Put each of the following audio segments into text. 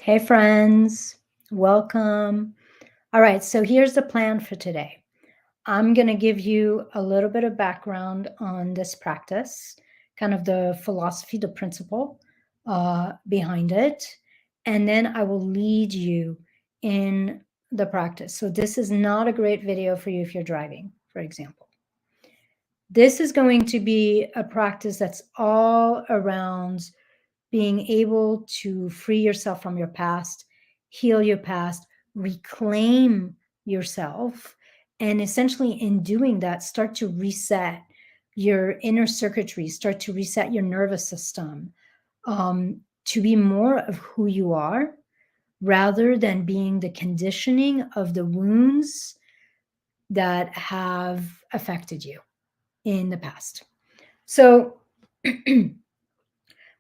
Hey, friends, welcome. All right, so here's the plan for today. I'm going to give you a little bit of background on this practice, kind of the philosophy, the principle behind it, and then I will lead you in the practice. So, this is not a great video for you if you're driving, for example. This is going to be a practice that's all around being able to free yourself from your past, heal your past, reclaim yourself, and essentially in doing that, start to reset your inner circuitry, start to reset your nervous system to be more of who you are rather than being the conditioning of the wounds that have affected you in the past. So,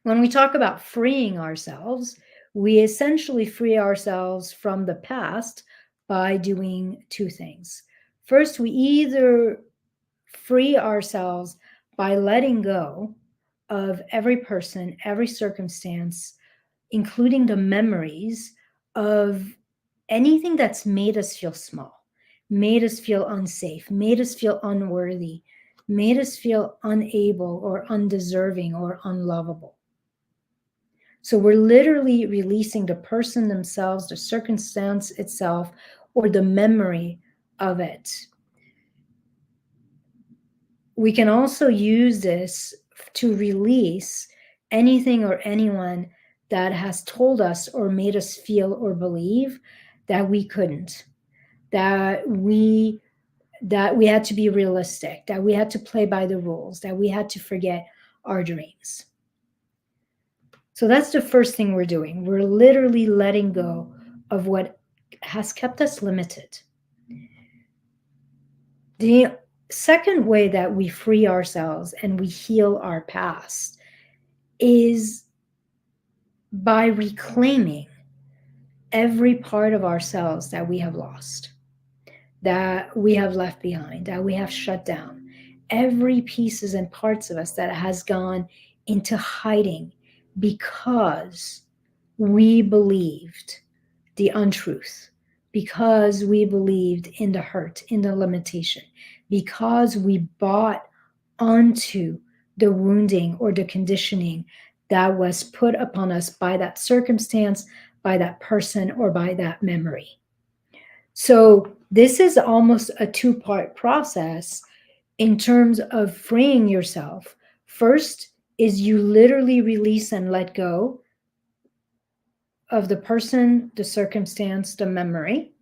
when we talk about freeing ourselves, we essentially free ourselves from the past by doing two things. First, we either free ourselves by letting go of every person, every circumstance, including the memories of anything that's made us feel small, made us feel unsafe, made us feel unworthy, made us feel unable or undeserving or unlovable. So we're literally releasing the person themselves, the circumstance itself, or the memory of it. We can also use this to release anything or anyone that has told us or made us feel or believe that we couldn't, that we had to be realistic, that we had to play by the rules, that we had to forget our dreams. So that's the first thing we're doing. We're literally letting go of what has kept us limited. The second way that we free ourselves and we heal our past is by reclaiming every part of ourselves that we have lost, that we have left behind, that we have shut down. Every pieces and parts of us that has gone into hiding because we believed the untruth, because we believed in the hurt, in the limitation, because we bought onto the wounding or the conditioning that was put upon us by that circumstance, by that person, or by that memory. So, this is almost a two-part process in terms of freeing yourself. First is you literally release and let go of the person, the circumstance, the memory.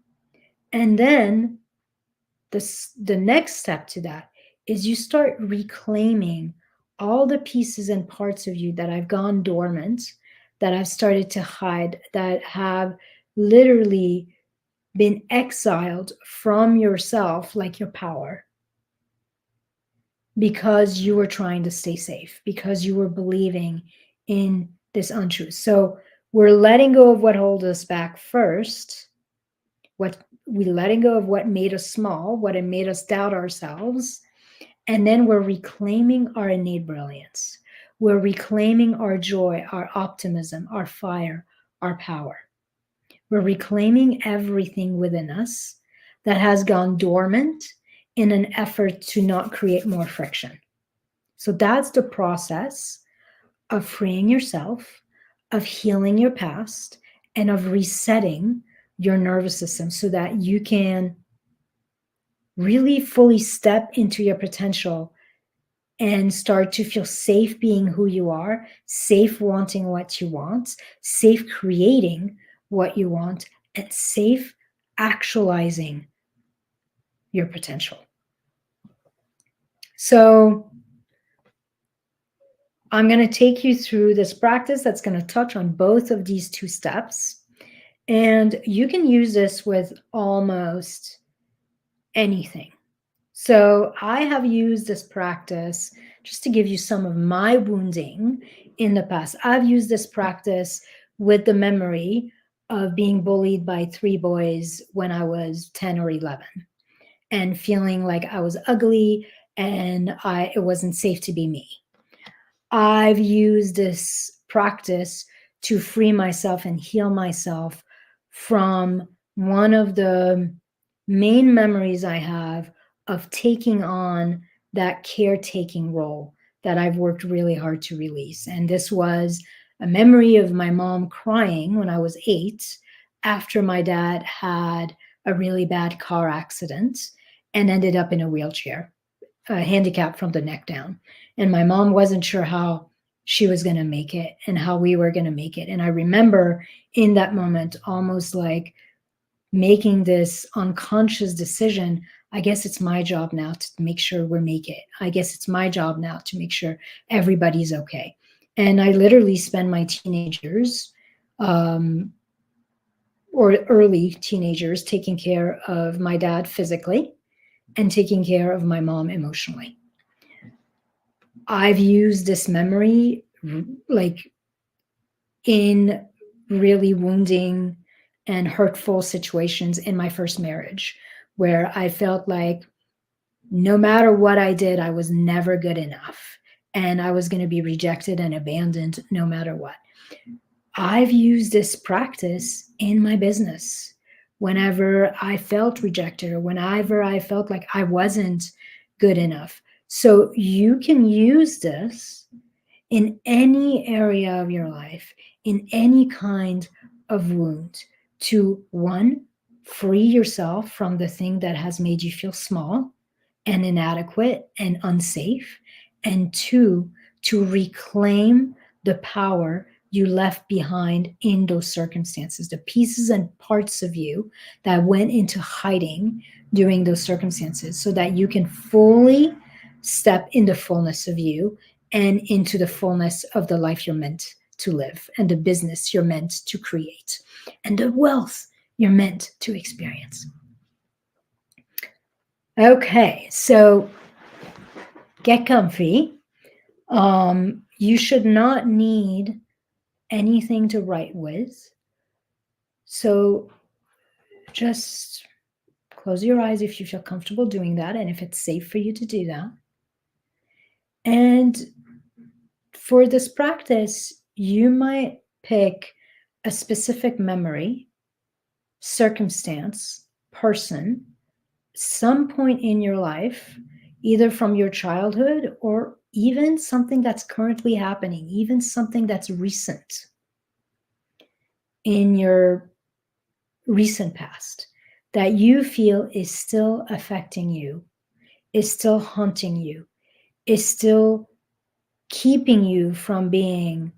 And then the next step to that is you start reclaiming all the pieces and parts of you that have gone dormant, that have started to hide, that have literally been exiled from yourself, like your power, because you were trying to stay safe, because you were believing in this untruth. So we're letting go of what holds us back first, what we letting go of what made us small, what it made us doubt ourselves, and then we're reclaiming our innate brilliance. We're reclaiming our joy, our optimism, our fire, our power. We're reclaiming everything within us that has gone dormant in an effort to not create more friction. So that's the process of freeing yourself, of healing your past, and of resetting your nervous system so that you can really fully step into your potential and start to feel safe being who you are, safe wanting what you want, safe creating what you want, and safe actualizing your potential. So, I'm going to take you through this practice that's going to touch on both of these two steps. And you can use this with almost anything. So I have used this practice just to give you some of my wounding in the past. I've used this practice with the memory of being bullied by 3 boys when I was 10 or 11 and feeling like I was ugly and it wasn't safe to be me. I've used this practice to free myself and heal myself from one of the main memories I have of taking on that caretaking role that I've worked really hard to release. And this was a memory of my mom crying when I was 8 after my dad had a really bad car accident and ended up in a wheelchair, handicapped from the neck down. And my mom wasn't sure how she was going to make it and how we were going to make it. And I remember in that moment almost like making this unconscious decision. I guess it's my job now to make sure we make it. I guess it's my job now to make sure everybody's okay. And I literally spend my teenagers or early teenagers taking care of my dad physically and taking care of my mom emotionally. I've used this memory like in really wounding and hurtful situations in my first marriage, where I felt like no matter what I did, I was never good enough and I was going to be rejected and abandoned no matter what. I've used this practice in my business whenever I felt rejected or whenever I felt like I wasn't good enough. So you can use this in any area of your life, in any kind of wound, to one, free yourself from the thing that has made you feel small and inadequate and unsafe, and two, to reclaim the power you left behind in those circumstances, the pieces and parts of you that went into hiding during those circumstances, so that you can fully step in the fullness of you and into the fullness of the life you're meant to live, and the business you're meant to create, and the wealth you're meant to experience. Okay, so get comfy. You should not need anything to write with. So just close your eyes if you feel comfortable doing that and if it's safe for you to do that. And for this practice, you might pick a specific memory, circumstance, person, some point in your life, either from your childhood or even something that's currently happening, even something that's recent in your recent past, that you feel is still affecting you, is still haunting you, is still keeping you from being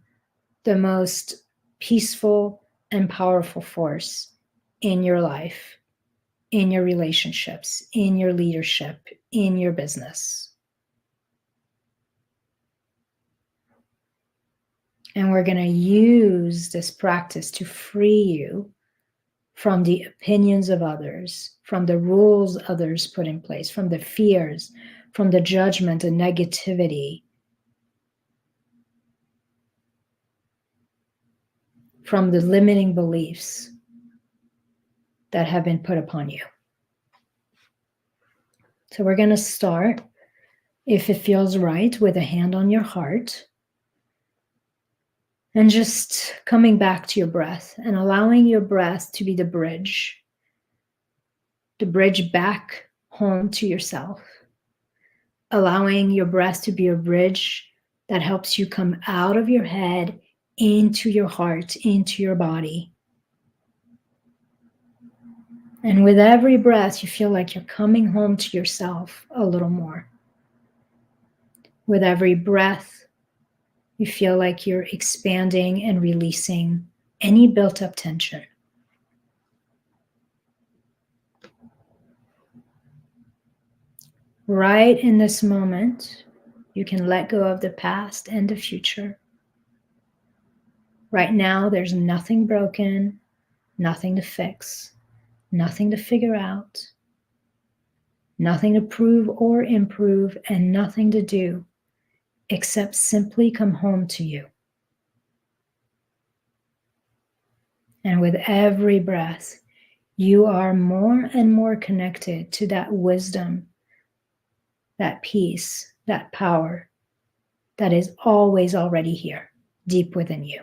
the most peaceful and powerful force in your life, in your relationships, in your leadership, in your business. And we're going to use this practice to free you from the opinions of others, from the rules others put in place, from the fears, from the judgment and negativity, from the limiting beliefs that have been put upon you. So we're going to start, if it feels right, with a hand on your heart. And just coming back to your breath and allowing your breath to be the bridge back home to yourself. Allowing your breath to be a bridge that helps you come out of your head into your heart, into your body. And with every breath, you feel like you're coming home to yourself a little more. With every breath, you feel like you're expanding and releasing any built-up tension. Right in this moment, you can let go of the past and the future. Right now, there's nothing broken, nothing to fix, nothing to figure out, nothing to prove or improve, and nothing to do except simply come home to you. And with every breath, you are more and more connected to that wisdom, that peace, that power that is always already here, deep within you.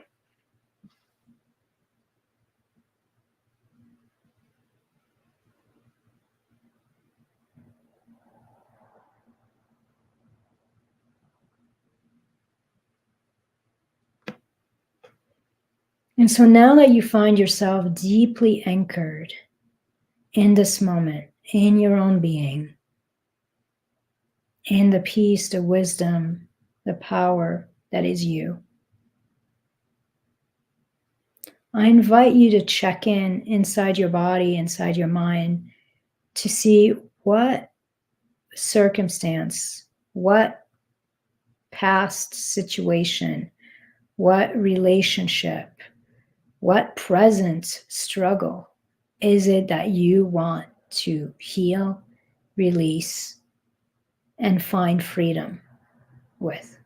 And so now that you find yourself deeply anchored in this moment, in your own being, in the peace, the wisdom, the power that is you, I invite you to check in inside your body, inside your mind, to see what circumstance, what past situation, what relationship, what present struggle is it that you want to heal, release, and find freedom with.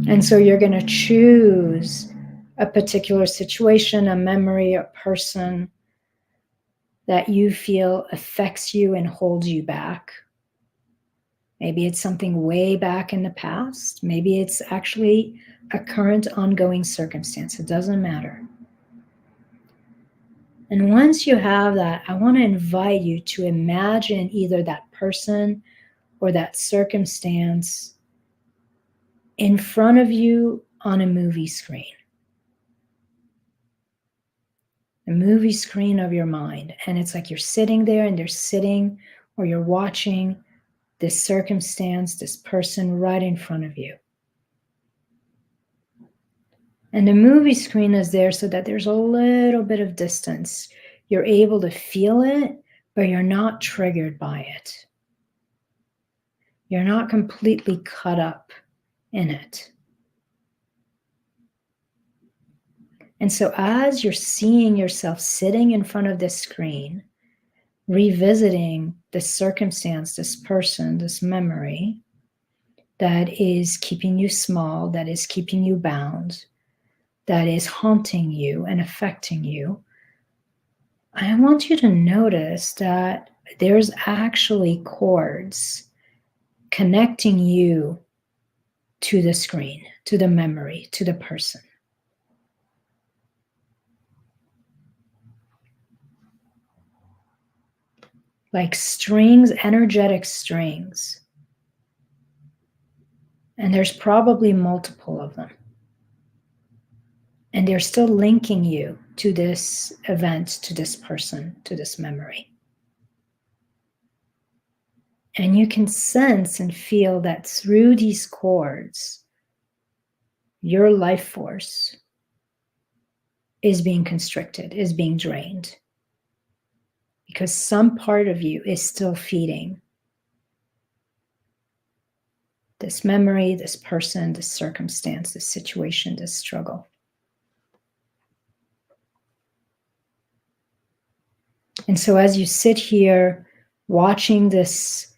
And so you're going to choose a particular situation, a memory, a person that you feel affects you and holds you back. Maybe it's something way back in the past. Maybe it's actually a current ongoing circumstance. It doesn't matter. And once you have that, I want to invite you to imagine either that person or that circumstance in front of you on a movie screen. A movie screen of your mind. And it's like you're sitting there and they're sitting, or you're watching this circumstance, this person right in front of you. And the movie screen is there so that there's a little bit of distance. You're able to feel it, but you're not triggered by it. You're not completely caught up in it. And so as you're seeing yourself sitting in front of this screen, revisiting this circumstance, this person, this memory that is keeping you small, that is keeping you bound, that is haunting you and affecting you, I want you to notice that there's actually cords connecting you to the screen, to the memory, to the person. Like strings, energetic strings. And there's probably multiple of them. And they're still linking you to this event, to this person, to this memory. And you can sense and feel that through these cords, your life force is being constricted, is being drained. Because some part of you is still feeding this memory, this person, this circumstance, this situation, this struggle. And so as you sit here watching this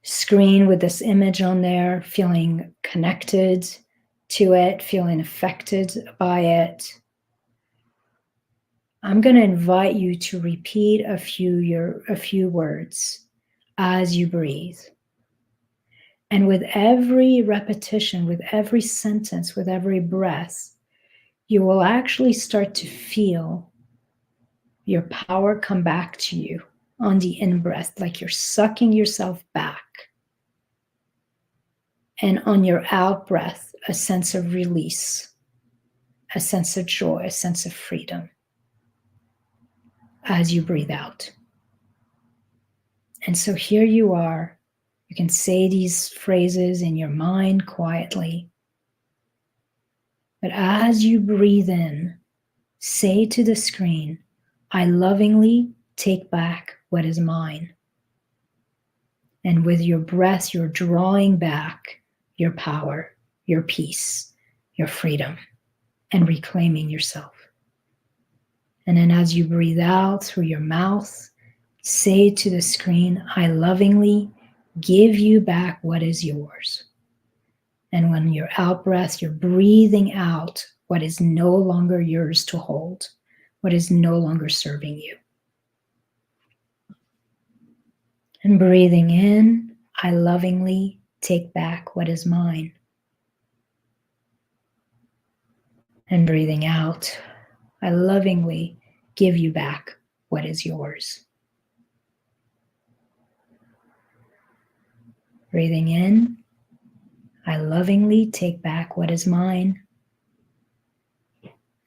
screen with this image on there, feeling connected to it, feeling affected by it, I'm going to invite you to repeat a few words as you breathe. And with every repetition, with every sentence, with every breath, you will actually start to feel your power come back to you on the in-breath, like you're sucking yourself back. And on your out-breath, a sense of release, a sense of joy, a sense of freedom as you breathe out. And so here you are. You can say these phrases in your mind quietly. But as you breathe in, say to the screen, I lovingly take back what is mine. And with your breath, you're drawing back your power, your peace, your freedom, and reclaiming yourself. And then as you breathe out through your mouth, say to the screen, I lovingly give you back what is yours. And when you're out breath, you're breathing out what is no longer yours to hold, what is no longer serving you. And breathing in, I lovingly take back what is mine. And breathing out, I lovingly give you back what is yours. Breathing in, I lovingly take back what is mine.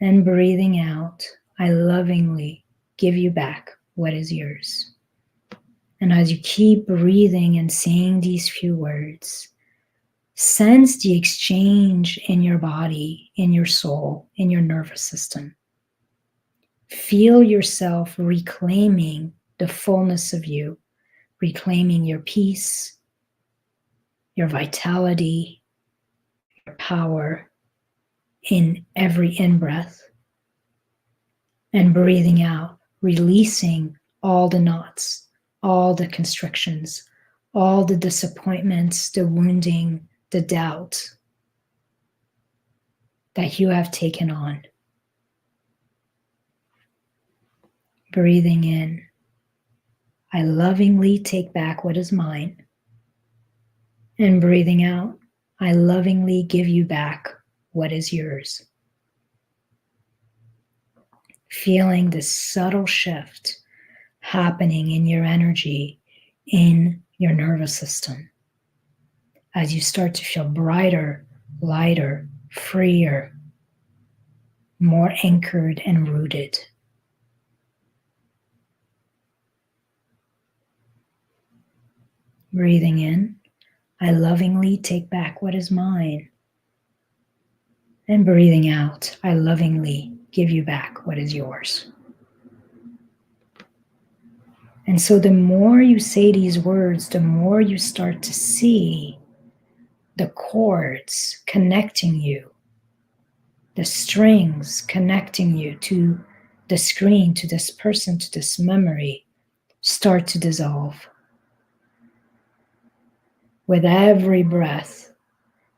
And breathing out, I lovingly give you back what is yours. And as you keep breathing and saying these few words, sense the exchange in your body, in your soul, in your nervous system. Feel yourself reclaiming the fullness of you, reclaiming your peace, your vitality, your power in every in-breath, and breathing out, releasing all the knots, all the constrictions, all the disappointments, the wounding, the doubt that you have taken on. Breathing in, I lovingly take back what is mine. And breathing out, I lovingly give you back what is yours. Feeling this subtle shift happening in your energy, in your nervous system, as you start to feel brighter, lighter, freer, more anchored and rooted. Breathing in, I lovingly take back what is mine. And breathing out, I lovingly give you back what is yours. And so the more you say these words, the more you start to see the cords connecting you, the strings connecting you to the screen, to this person, to this memory, start to dissolve. With every breath,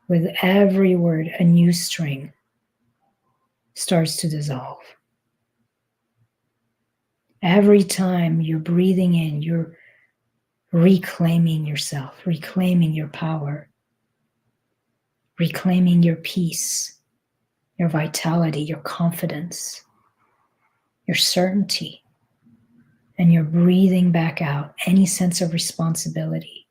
with every word, a new string starts to dissolve. Every time you're breathing in, you're reclaiming yourself, reclaiming your power, reclaiming your peace, your vitality, your confidence, your certainty. And you're breathing back out any sense of responsibility,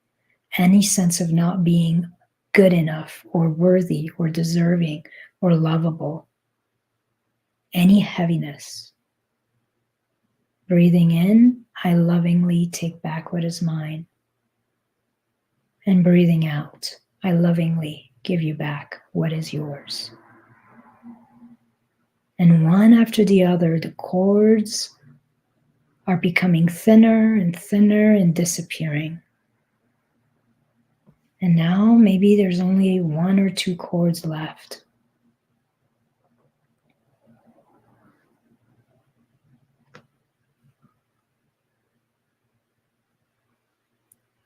any sense of not being good enough or worthy or deserving or lovable, any heaviness. Breathing in, I lovingly take back what is mine. And breathing out, I lovingly give you back what is yours. And one after the other, the cords are becoming thinner and thinner and disappearing. And now maybe there's only one or two cords left.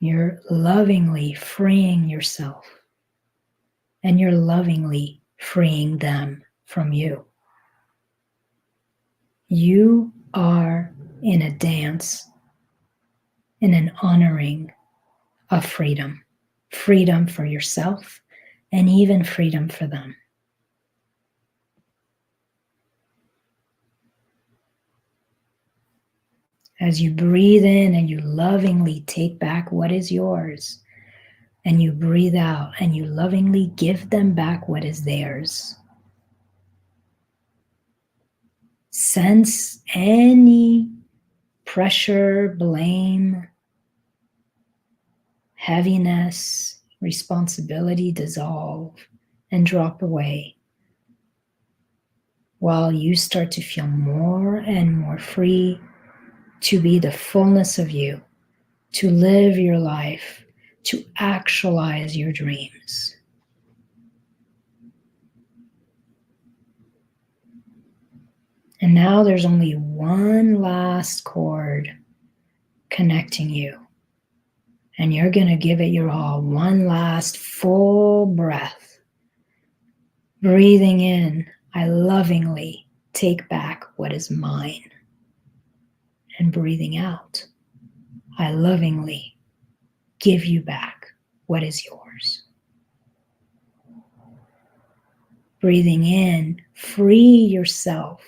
You're lovingly freeing yourself, and you're lovingly freeing them from you. You are in a dance, in an honoring of freedom. Freedom for yourself, and even freedom for them. As you breathe in and you lovingly take back what is yours, and you breathe out and you lovingly give them back what is theirs. Sense any pressure, blame, heaviness, responsibility dissolve and drop away, while you start to feel more and more free to be the fullness of you, to live your life, to actualize your dreams. And now there's only one last cord connecting you. And you're going to give it your all. One last full breath. Breathing in, I lovingly take back what is mine. And breathing out, I lovingly give you back what is yours. Breathing in, free yourself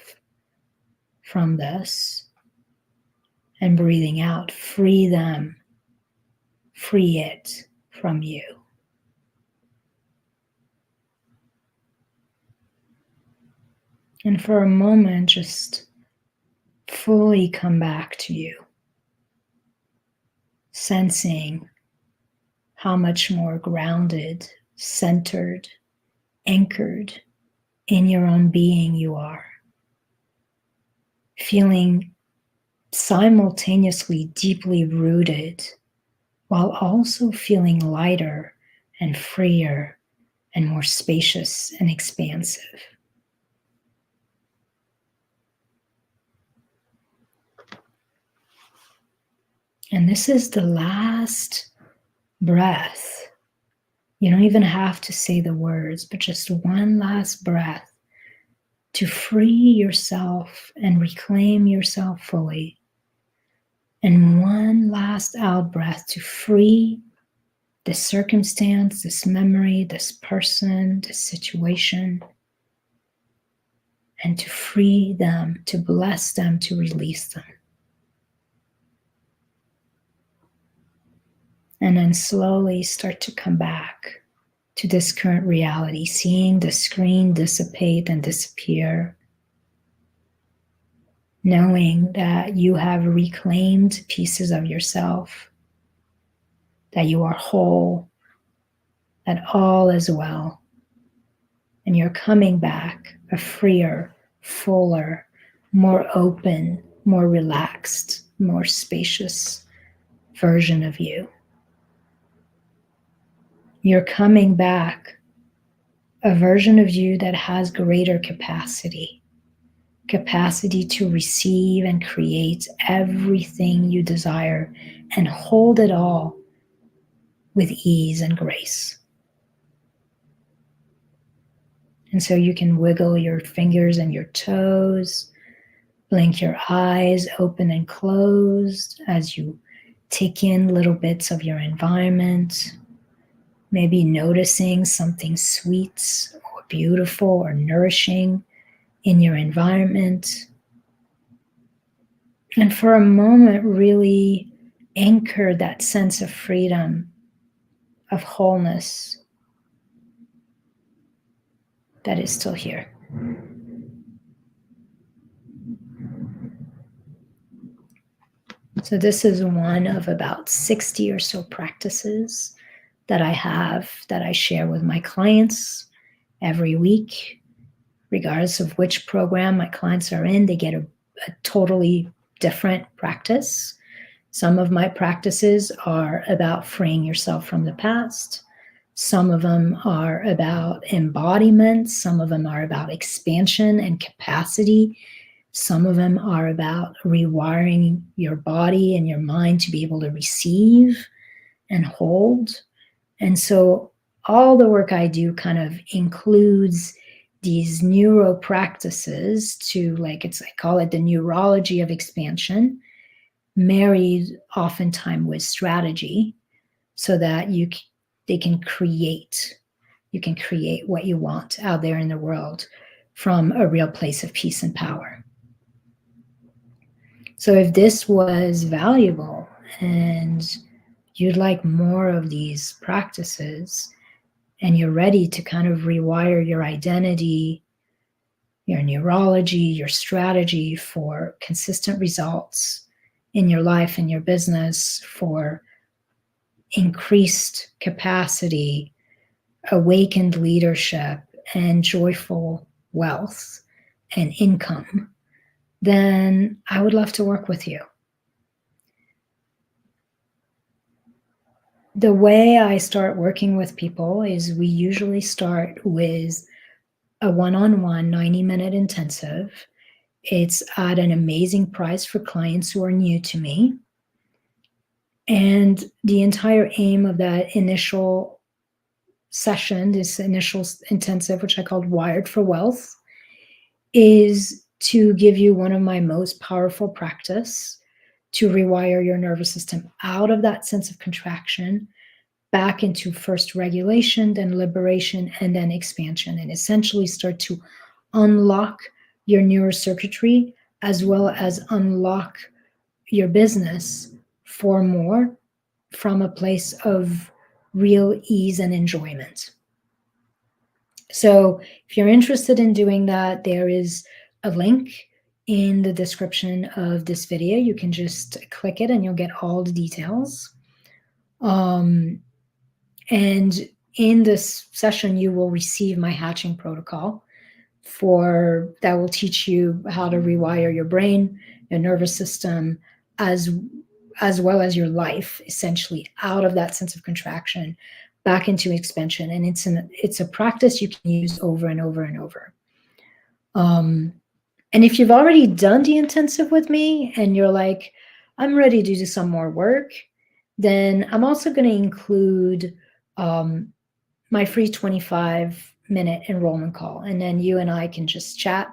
from this. And breathing out, free them, free it from you. And for a moment, just fully come back to you, sensing how much more grounded, centered, anchored in your own being you are. Feeling simultaneously deeply rooted while also feeling lighter and freer and more spacious and expansive. And this is the last breath. You don't even have to say the words, but just one last breath to free yourself and reclaim yourself fully. And one last out breath to free this circumstance, this memory, this person, this situation, and to free them, to bless them, to release them. And then slowly start to come back to this current reality, seeing the screen dissipate and disappear, knowing that you have reclaimed pieces of yourself, that you are whole, that all is well, and you're coming back a freer, fuller, more open, more relaxed, more spacious version of you. You're coming back a version of you that has greater capacity to receive and create everything you desire and hold it all with ease and grace. And so you can wiggle your fingers and your toes, blink your eyes open and closed as you take in little bits of your environment, maybe noticing something sweet or beautiful or nourishing in your environment. And for a moment, really anchor that sense of freedom, of wholeness that is still here. So this is one of about 60 or so practices that I have, that I share with my clients every week. Regardless of which program my clients are in, they get a totally different practice. Some of my practices are about freeing yourself from the past. Some of them are about embodiment. Some of them are about expansion and capacity. Some of them are about rewiring your body and your mind to be able to receive and hold. And so all the work I do kind of includes these neuro practices to, like, I call it the neurology of expansion, married oftentimes with strategy, so that you can create what you want out there in the world from a real place of peace and power. So if this was valuable and you'd like more of these practices, and you're ready to kind of rewire your identity, your neurology, your strategy for consistent results in your life and your business, for increased capacity, awakened leadership, and joyful wealth and income, then I would love to work with you. The way I start working with people is we usually start with a one-on-one 90-minute intensive. It's at an amazing price for clients who are new to me. And the entire aim of that initial session, this initial intensive, which I called Wired for Wealth, is to give you one of my most powerful practice to rewire your nervous system out of that sense of contraction back into first regulation, then liberation, and then expansion, and essentially start to unlock your neurocircuitry as well as unlock your business for more from a place of real ease and enjoyment. So if you're interested in doing that, there is a link in the description of this video. You can just click it and you'll get all the details. And in this session, you will receive my hatching protocol that will teach you how to rewire your brain, your nervous system, as well as your life, essentially out of that sense of contraction back into expansion. And it's a practice you can use over and over and over. And if you've already done the intensive with me and you're like, I'm ready to do some more work, then I'm also going to include my free 25-minute enrollment call. And then you and I can just chat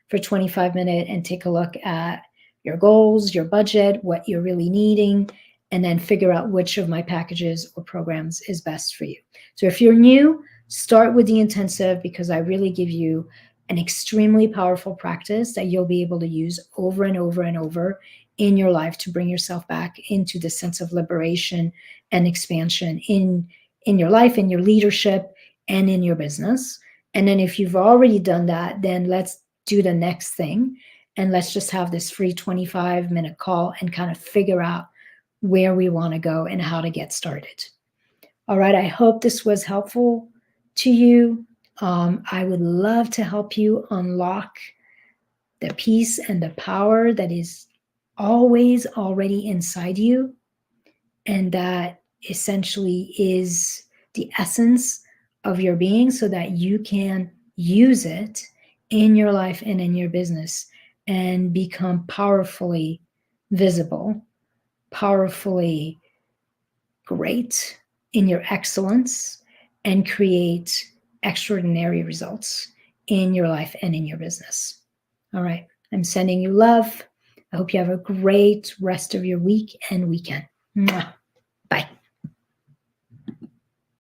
for 25 minutes and take a look at your goals, your budget, what you're really needing, and then figure out which of my packages or programs is best for you. So if you're new, start with the intensive, because I really give you an extremely powerful practice that you'll be able to use over and over and over in your life to bring yourself back into the sense of liberation and expansion in your life, in your leadership, and in your business. And then if you've already done that, then let's do the next thing. And let's just have this free 25-minute call and kind of figure out where we want to go and how to get started. All right, I hope this was helpful to you. I would love to help you unlock the peace and the power that is always already inside you, and that essentially is the essence of your being, so that you can use it in your life and in your business and become powerfully visible, powerfully great in your excellence, and create extraordinary results in your life and in your business. All right. I'm sending you love. I hope you have a great rest of your week and weekend. Mwah. Bye.